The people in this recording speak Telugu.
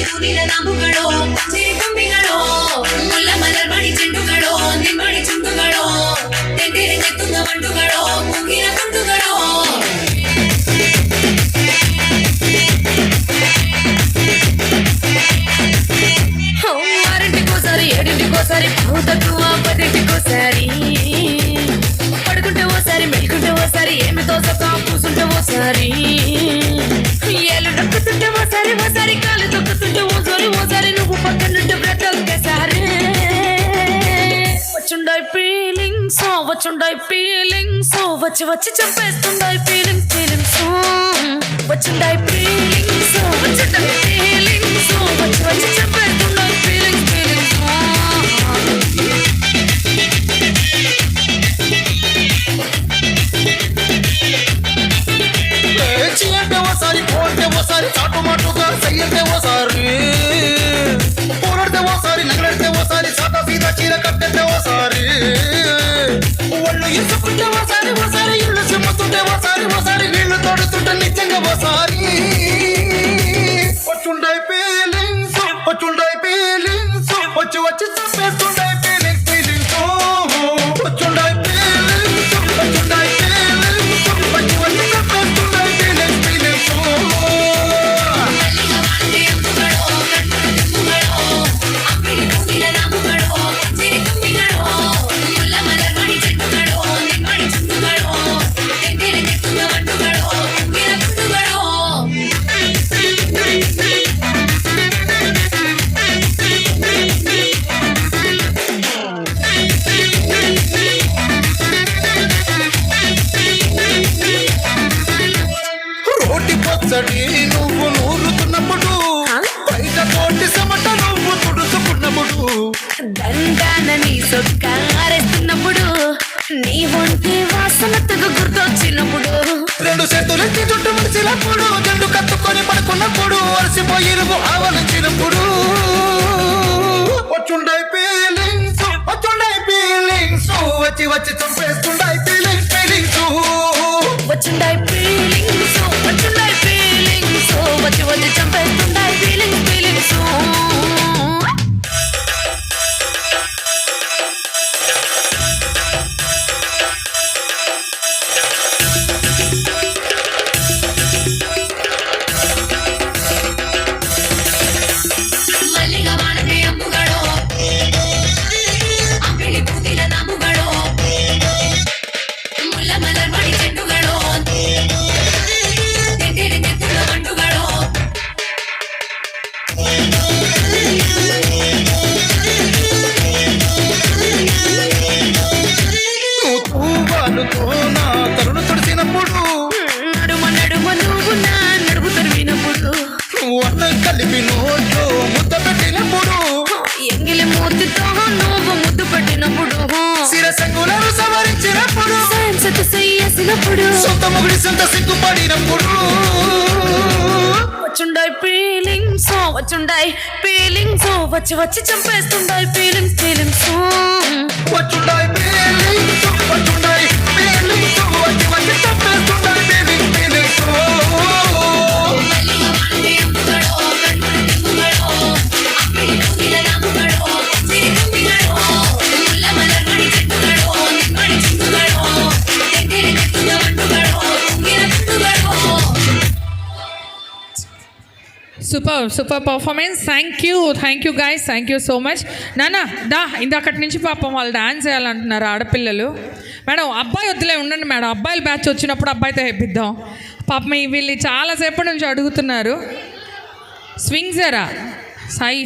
ನಾಮುಗಳೋ ಕೊಂಬಿಗಳೋ ಮುಲ್ಲ ಮಲರ್ಮಣಿ ಚೆಂಡುಗಳೋ ನಿಮ್ಮಣಿ ಚುಂಡುಗಳೋ ತೆಂದಿರೆ ನೆತ್ತುಂಗ ಮಂಡುಗಳೋ ಮುಗಿನ ತುಂಡುಗಳೋ ఆరింటికోసారి ఏడింటికోసారి తక్కువ పదింటికోసారి పడుకుంటే ఓసారి మెలుకుంటే ఓసారి ఏమి తోసక కూసుంటే ఓసారి ఏళ్ళు నొక్కుతుంటే ఓసారి కాలు తొక్కుతుంటే ఓసారి నువ్వు పక్కనుంటే బ్రతొక్కసారి వచ్చుండాయి ఫీలింగ్స్ వచ్చి చంపేస్తుండాయి ఫీలింగ్స్ వచ్చుండాయి ఫీలింగ్స్ వచ్చి చంపేస్తుండాయి ఫీలింగ్స్ అంటే ఓసారి పోతే ఓసారి చాటుమాటుగా సయ్యంటే ఓసారి పోరాడితే ఓసారి నగలడితే ఓసారి సాదా సీదా చీర కట్టితే ఓసారి ఒళ్ళు ఇసుకుంటే ఓసారి ఇల్లు సిమ్ముతుంటే ఓసారి నీళ్లు తోడుతుంటే నిజంగా ఓసారి వచ్చుండాయి ఫీలింగ్స్ వచ్చి చంపేస్తుండాయి ఫీలింగ్స్ వచ్చుండాయి ఫీలింగ్స్ వచ్చి చంపేస్తుండాయి ఫీలింగ్స్ రోటి పచ్చడి నువ్వు నూరుతున్నప్పుడు బయట కోటి సమట నువ్వు తుడుచుకున్నప్పుడు దండాన నీ సొక్కారేస్తున్నప్పుడు నీ ఒంటి వాసన తెగ గుర్తొచ్చినప్పుడు రెండు చేతులెత్తి చుట్టూ ముడిచినప్పుడు జండు కత్తుకొని పడుకున్నప్పుడు అలసిపోయి నువ్వు ఆవలించినప్పుడు వచ్చుండాయి ఫీలింగ్స్ వచ్చి చంపేస్తుండాయి ఫీలింగ్స్ వచ్చుండాయి ఫీలింగ్స్ వచ్చి చంపేస్తుండాయి ఫీలింగ్స్ నా తరుణ తడిసినప్పుడు నడుమ నువ్వు నా నడుము తరిమినప్పుడు అన్న కలిపి నోట్లో ముద్ద పెట్టినప్పుడు ఎంగిలి మూతితో నువ్వు ముద్దు పెట్టినప్పుడు శిరసంగులను సవరించినప్పుడు చేసినప్పుడు సొంత ముగుడి సొంత సిగ్గుపడినప్పుడు వచ్చుండాయి ఫీలింగ్స్ వచ్చి చంపేస్తుండాయి ఫీలింగ్స్ వచ్చుండాయి ఫీలింగ్స్ వచ్చి చంపేస్తుండాయి feelings super performance. Thank you guys, thank you so much. నాన్న దా ఇందాకటి నుంచి పాపం వాళ్ళు డాన్స్ చేయాలంటున్నారు ఆడపిల్లలు. మేడం అబ్బాయి వద్దులే ఉండండి మేడం, అబ్బాయిల బ్యాచ్ వచ్చినప్పుడు అబ్బాయితో వేపిద్దాం. పాపం వీళ్ళు చాలాసేపటి నుంచి అడుగుతున్నారు. స్వింగ్ జరా సాయి